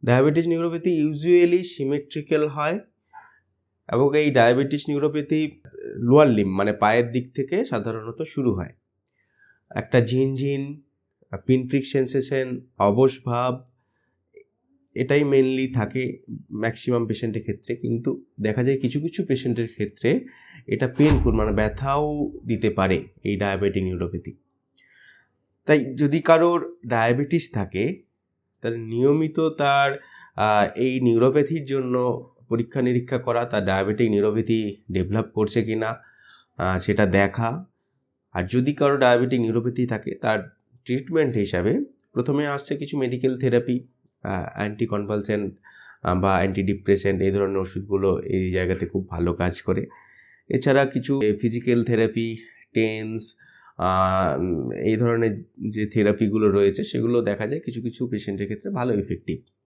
Diabetes neuropathy usually symmetrical হয় এবং এই ডায়াবেটিস নিউরোপ্যাথি লোয়ার লিম্ব মানে পায়ের দিক থেকে সাধারণত শুরু হয়। একটা ঝিনঝিন, পিনপ্রিক সেন্সেশন, অবশ ভাব, এটাই মেনলি থাকে ম্যাক্সিমাম পেশেন্টের ক্ষেত্রে। কিন্তু দেখা যায় কিছু কিছু পেশেন্টের ক্ষেত্রে এটা পেনফুল মানে ব্যথাও দিতে পারে এই ডায়াবেটিক নিউরোপ্যাথি। তাই যদি কারোর ডায়াবেটিস থাকে তাহলে নিয়মিত তার এই নিউরোপ্যাথির জন্য পরীক্ষা নিরীক্ষা করা, তার ডায়াবেটিক নিউরোপ্যাথি ডেভেলপ করছে কি না সেটা দেখা। আর যদি কারো ডায়াবেটিক নিউরোপ্যাথি থাকে তার ট্রিটমেন্ট হিসাবে প্রথমে আসছে কিছু মেডিকেল থেরাপি, অ্যান্টিকনভালসেন্ট বা অ্যান্টিডিপ্রেসেন্ট, এই ধরনের ওষুধগুলো এই জায়গাতে খুব ভালো কাজ করে। এছাড়া কিছু ফিজিক্যাল থেরাপি, টেন্স, এই ধরনের যে থেরাপিগুলো রয়েছে সেগুলো দেখা যায় কিছু কিছু পেশেন্টের ক্ষেত্রে ভালো ইফেক্টিভ।